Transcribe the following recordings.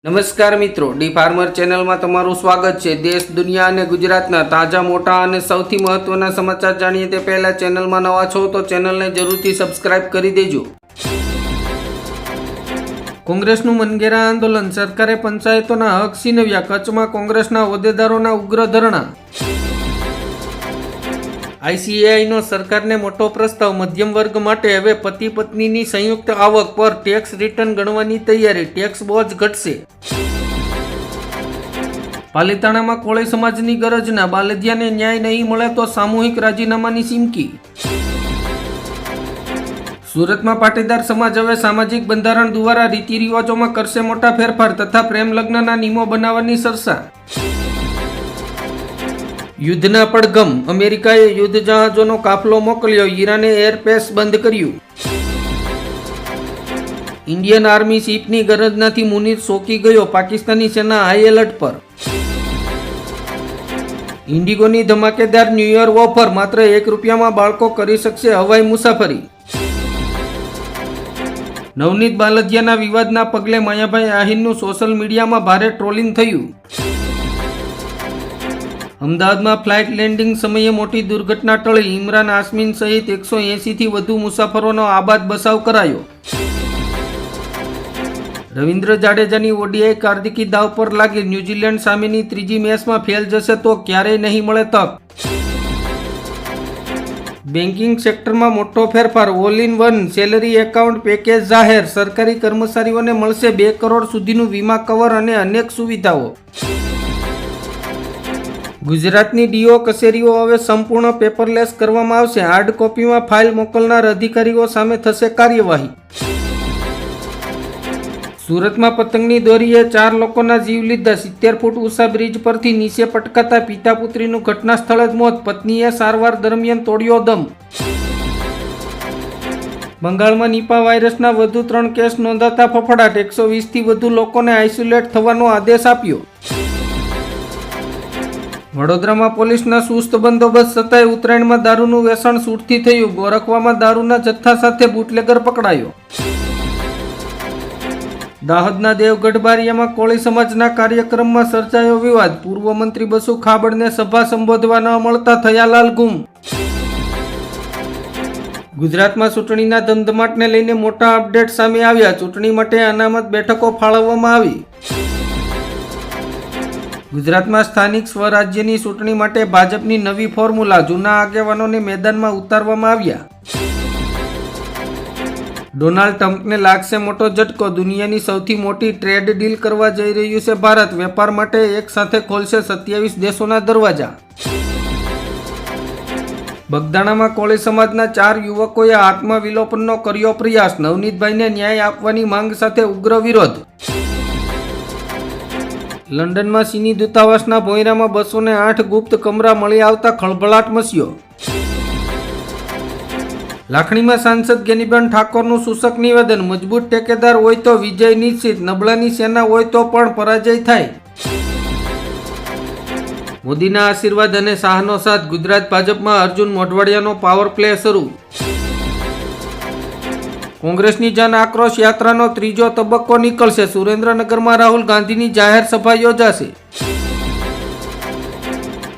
નમસ્કાર મિત્રો, D farmer ચેનલમાં તમારું સ્વાગત છે। દેશ, દુનિયા અને ગુજરાતના તાજા, મોટા અને સૌથી મહત્વના સમાચાર જાણીએ તે પહેલા ચેનલમાં નવા છો તો ચેનલને જરૂરથી સબસ્ક્રાઇબ કરી દેજો। કોંગ્રેસનું મનગેરા આંદોલન, સરકારે પંચાયતોના હક છીનવ્યા, કચ્છમાં કોંગ્રેસના હોદ્દેદારોના ઉગ્ર ધરણા। આઈસીએઆઈનો સરકારને મોટો પ્રસ્તાવ, મધ્યમ વર્ગ માટે હવે પતિ પત્નીની સંયુક્ત આવક પર ટેક્સ રિટર્ન ગણવાની તૈયારી, ટેક્સ બોજ ઘટશે। પાલીતાણામાં કોળી સમાજની ગરજના, બાલદિયાને ન્યાય નહીં મળે તો સામૂહિક રાજીનામાની ચીમકી। સુરતમાં પાટીદાર સમાજ હવે સામાજિક બંધારણ દ્વારા રીતિ રિવાજોમાં કરશે મોટા ફેરફાર તથા પ્રેમ લગ્નના નિયમો બનાવવાની ચર્ચા। યુદ્ધના પડઘમ, અમેરિકાએ યુદ્ધ જહાજોનો કાફલો મોકલ્યો, ઈરાને એરસ્પેસ બંધ કર્યું। ઇન્ડિયન આર્મી ચીફની ગરજનાથી મુનીર ચોંકી ગયો, પાકિસ્તાની સેના હાઈ એલર્ટ પર। ઇન્ડિગોની ધમાકેદાર ન્યૂ યર ઓફર, માત્ર ₹1 બાળકો કરી શકશે હવાઈ મુસાફરી। નવનીત બાલદિયાના વિવાદના પગલે માયાભાઈ આહિરનું સોશિયલ મીડિયામાં ભારે ટ્રોલિંગ થયું। અમદાવાદમાં ફ્લાઇટ લેન્ડિંગ સમયે મોટી દુર્ઘટના ટળી, ઇમરાન હાશમી સહિત 180થી વધુ મુસાફરોનો આબાદ બચાવ કરાયો। રવિન્દ્ર જાડેજાની ઓડીઆઈ કાર્યકિર્દી દાવ પર લાગી, ન્યૂઝીલેન્ડ સામેની ત્રીજી મેચમાં ફેલ જશે તો ક્યારેય નહીં મળે તક। બેન્કિંગ સેક્ટરમાં મોટો ફેરફાર, all in one salary account package જાહેર, સરકારી કર્મચારીઓને મળશે 2 કરોડ સુધીનું વીમા કવર અને અનેક સુવિધાઓ। ગુજરાતની ડીઓ કચેરીઓ હવે સંપૂર્ણ પેપરલેસ કરવામાં આવશે, હાર્ડ કોપીમાં ફાઇલ મોકલનાર અધિકારીઓ સામે થશે કાર્યવાહી। સુરતમાં પતંગની દોરીએ 4 લોકોના જીવ લીધા, 70 ફૂટ ઊંચા બ્રિજ પરથી નીચે પટકાતા પિતા પુત્રીનું ઘટના સ્થળે જ મોત, પત્નીએ સારવાર દરમિયાન તોડ્યો દમ। બંગાળમાં નિપા વાયરસના વધુ 3 કેસ નોંધાતા ફફડાટ, 120થી વધુ લોકોને આઇસોલેટ થવાનો આદેશ આપ્યો। વડોદરામાં પોલીસના ચુસ્ત બંદોબસ્ત છતાંય ઉત્તરાયણમાં દારૂનું વેચાણ છૂટથી થયું, ગોરખવામાં દારૂના જથ્થા સાથે બુટલેગર પકડાયો। દાહોદના દેવગઢ બારિયામાં કોળી સમાજના કાર્યક્રમમાં સર્જાયો વિવાદ, પૂર્વ મંત્રી બસુ ખાબડને સભા સંબોધવા ન મળતા થયા લાલઘૂમ। ગુજરાતમાં ચૂંટણીના ધમધમાટને લઈને મોટા અપડેટ સામે આવ્યા, ચૂંટણી માટે અનામત બેઠકો ફાળવવામાં આવી। ગુજરાતમાં સ્થાનિક સ્વરાજ્યની ચૂંટણી માટે ભાજપની નવી ફોર્મ્યુલા, જૂના આગેવાનોને મેદાનમાં ઉતારવામાં આવ્યા। ડોનાલ્ડ ટ્રમ્પને લાગશે મોટો ઝટકો, દુનિયાની સૌથી મોટી ટ્રેડ ડીલ કરવા જઈ રહ્યું છે ભારત, વેપાર માટે એક સાથે ખોલશે 27 દેશોના દરવાજા। બગદાણામાં કોળી સમાજના 4 યુવકોએ આત્મવિલોપનનો કર્યો પ્રયાસ, નવનીતભાઈને ન્યાય આપવાની માંગ સાથે ઉગ્ર વિરોધ। લંડનમાં ચીની દૂતાવાસના ભોંયરામાં 208 ગુપ્ત કમરા મળી આવતા ખળભળાટ મચ્યો। લાખણીમાં સાંસદ ગેનીબેન ઠાકોરનું સૂચક નિવેદન, મજબૂત ટેકેદાર હોય તો વિજય નિશ્ચિત, નબળાની સેના હોય તો પણ પરાજય થાય। મોદીના આશીર્વાદ અને શાહનો સાથ, ગુજરાત ભાજપમાં અર્જુન મોઢવાડિયાનો પાવર પ્લે શરૂ। કોંગ્રેસની જન આક્રોશ યાત્રાનો 3જો તબક્કો નીકળશે, સુરેન્દ્રનગરમાં રાહુલ ગાંધીની જાહેર સભા યોજાશે।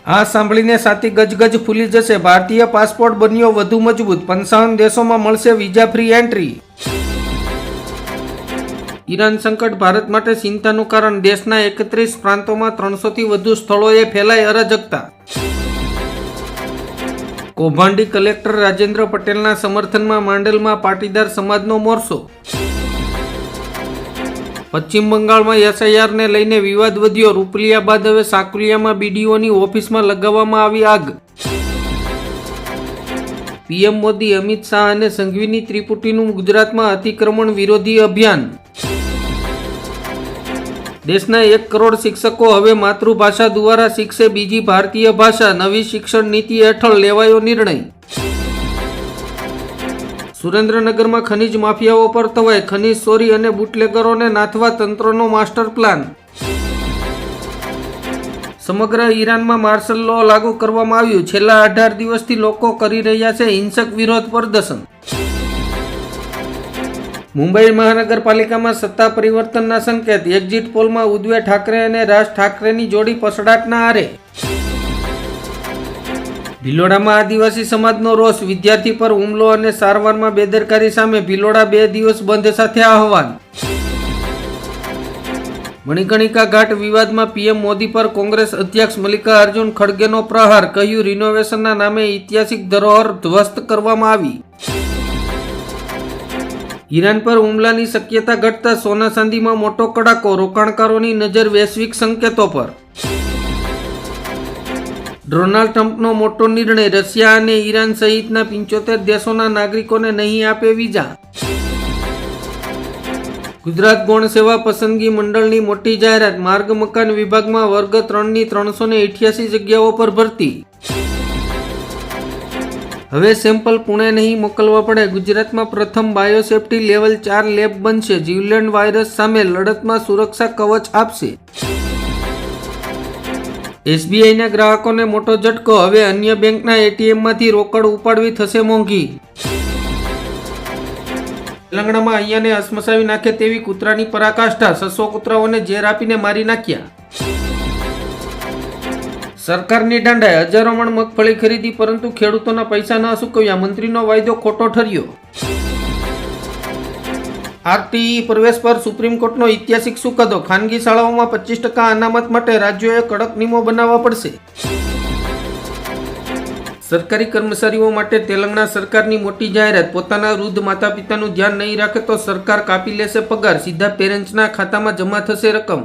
આ સાંભળીને છાતી ગજગજ ફૂલી જશે, ભારતીય પાસપોર્ટ બન્યો વધુ મજબૂત, 55 દેશોમાં મળશે વિઝા ફ્રી એન્ટ્રી। ઈરાન સંકટ ભારત માટે ચિંતાનું કારણ, દેશના 31 પ્રાંતોમાં 300થી વધુ સ્થળોએ ફેલાઈ અરાજકતા। કૌભાંડી કલેક્ટર રાજેન્દ્ર પટેલના સમર્થનમાં માંડલમાં પાટીદાર સમાજનો મોરચો। પશ્ચિમ બંગાળમાં એસઆઈઆરને લઈને વિવાદ વધ્યો, રૂપલિયા બાદ હવે સાકુલિયામાં બીડીઓની ઓફિસમાં લગાવવામાં આવી આગ। પીએમ મોદી, અમિત શાહ અને સંઘવીની ત્રિપુટીનું ગુજરાતમાં અતિક્રમણ વિરોધી અભિયાન। દેશના 1 કરોડ શિક્ષકો હવે માતૃભાષા દ્વારા શીખશે બીજી ભારતીય ભાષા, નવી શિક્ષણ નીતિ હેઠળ લેવાયો નિર્ણય। સુરેન્દ્રનગરમાં ખનીજ માફિયાઓ પર તવાય, ખનીજ ચોરી અને બુટલેગરોને નાથવા તંત્રનો માસ્ટર પ્લાન। સમગ્ર ઈરાનમાં માર્શલ લો લાગુ કરવામાં આવ્યું, છેલ્લા 18 દિવસથી લોકો કરી રહ્યા છે હિંસક વિરોધ પ્રદર્શન। મુંબઈ મહાનગરપાલિકામાં સત્તા પરિવર્તનના સંકેત, એક્ઝિટ પોલમાં ઉદ્ધવ ઠાકરે અને રાજ ઠાકરેની જોડી પસડાટના આરે. ભિલોડામાં આદિવાસી સમાજનો રોષ, વિદ્યાર્થી પર હુમલો અને સારવારમાં બેદરકારી સામે ભિલોડા 2 દિવસ બંધ સાથે આહવાન. મણિકર્ણિકા ઘાટ વિવાદમાં પીએમ મોદી પર કોંગ્રેસ અધ્યક્ષ મલ્લિકાર્જુન ખડગેનો પ્રહાર, કહ્યું રિનોવેશનના નામે ઐતિહાસિક ધરોહર ધ્વસ્ત કરવામાં આવી. ઈરાન પર હુમલાની શક્યતા ઘટતા સોના ચાંદીમાં મોટો કડાકો, રોકાણકારોની નજર વૈશ્વિક સંકેતો પર. ડોનાલ્ડ ટ્રમ્પનો મોટો નિર્ણય, રશિયા અને ઈરાન સહિતના 75 દેશોના નાગરિકોને નહીં આપે વિઝા. ગુજરાત ગૌણ સેવા પસંદગી મંડળની મોટી જાહેરાત, માર્ગ મકાન વિભાગમાં વર્ગ 3ની 388 જગ્યાઓ પર ભરતી. હવે સેમ્પલ પુણે નહીં મોકલવા પડે, ગુજરાતમાં પ્રથમ બાયોસેફ્ટી લેવલ 4 લેબ બનશે, જીવલેણ વાયરસ સામે લડતમાં સુરક્ષા કવચ આપશે. એસબીઆઈના ગ્રાહકોને મોટો ઝટકો, હવે અન્ય બેંકના એટીએમમાંથી રોકડ ઉપાડવી થશે મોંઘી. તેલંગાણામાં અહીંયાને હસમસાવી નાખે તેવી કૂતરાની પરાકાષ્ઠા, 600 કૂતરાઓને ઝેર આપીને મારી નાખ્યા. સરકારની દાંડાએ હજારો મણ મગફળી ખરીદી, પરંતુ ખેડૂતોના પૈસા ન ચૂકવ્યા, મંત્રીનો વાયદો ખોટો ઠર્યો. આરટીઈ પ્રવેશ પર સુપ્રીમ કોર્ટનો ઐતિહાસિક ચુકાદો, ખાનગી શાળાઓમાં 25% અનામત માટે રાજ્યોએ કડક નિયમો બનાવવા પડશે. સરકારી કર્મચારીઓ માટે તેલંગાણા સરકારની મોટી જાહેરાત, પોતાના વૃદ્ધ માતા પિતાનું ધ્યાન નહીં રાખે તો સરકાર કાપી લેશે પગાર, સીધા પેરેન્ટ્સના ખાતામાં જમા થશે રકમ.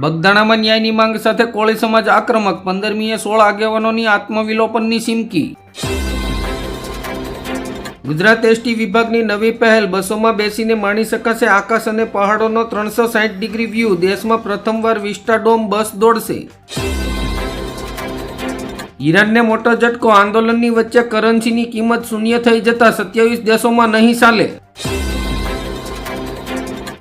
બગદાણામાં ન્યાયની માંગ સાથે કોળી સમાજ આક્રમક, 15મીએ 16 આગેવાનોની આત્મવિલોપનની ચીમકી. ગુજરાત એસટી વિભાગની નવી પહેલ, બસોમાં બેસીને માણી શકાશે આકાશ અને પહાડોનો 360 ડિગ્રી વ્યૂ, દેશમાં પ્રથમવાર વિસ્ટાડોમ બસ દોડશે. ઈરાનને મોટો ઝટકો, આંદોલનની વચ્ચે કરન્સીની કિંમત શૂન્ય થઈ જતા 27 દેશોમાં નહીં ચાલે.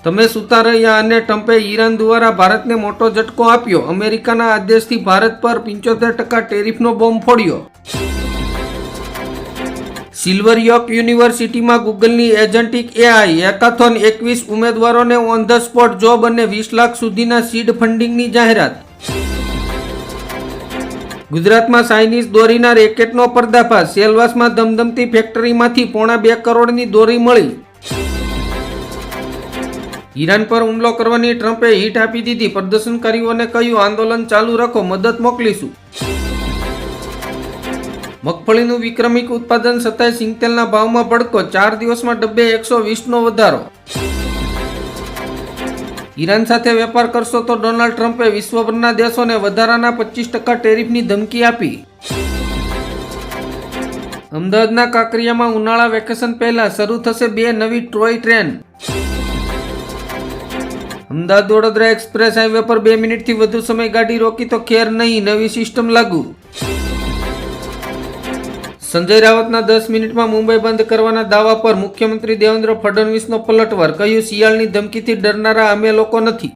તમે સુતા રહ્યા અને ટ્રમ્પે ઈરાન દ્વારા ભારતને મોટો ઝટકો આપ્યો, અમેરિકાના આદેશથી ભારત પર 75% ટેરિફનો બોમ્બ ફોડ્યો. સિલ્વર યોક યુનિવર્સિટીમાં ગૂગલની એજન્ટિક એઆઈ હેકાથોન, 21 ઉમેદવારોને ઓન ધ સ્પોટ જોબ અને 20 લાખ સુધીના સીડ ફંડિંગની જાહેરાત. ગુજરાતમાં ચાઇનીઝ દોરીના રેકેટનો પર્દાફાશ, સેલવાસમાં ધમધમતી ફેક્ટરીમાંથી 2.25 કરોડની દોરી મળી. ઈરાન પર હુમલો કરવાની ટ્રમ્પે હીટ આપી દીધી, પ્રદર્શનકારીઓને કહ્યું આંદોલન ચાલુ રાખો, મદદ મોકલીશું. મગફળીનું વિક્રમિક ઉત્પાદન છતાંય સિંગતેલના ભાવમાં ભડકો, 4 દિવસમાં ડબ્બે 120નો વધારો. ઈરાન સાથે વેપાર કરશો તો ડોનાલ્ડ ટ્રમ્પે વિશ્વભરના દેશોને વધારાના 25% ટેરિફની ધમકી આપી. અમદાવાદના કાંકરિયામાં ઉનાળા વેકેશન પહેલા શરૂ થશે 2 નવી toy train. Ahmedabad Vadodara express highway પર 2 મિનિટથી વધુ સમય ગાડી રોકી તો ખેર નહીં, નવી સિસ્ટમ લાગુ. સંજય રાવતના 10 મિનિટમાં મુંબઈ બંધ કરવાના દાવા પર મુખ્યમંત્રી દેવેન્દ્ર ફડણવીસનો પલટવાર, કહ્યું શિયાળની ધમકીથી ડરનારા અમે લોકો નથી.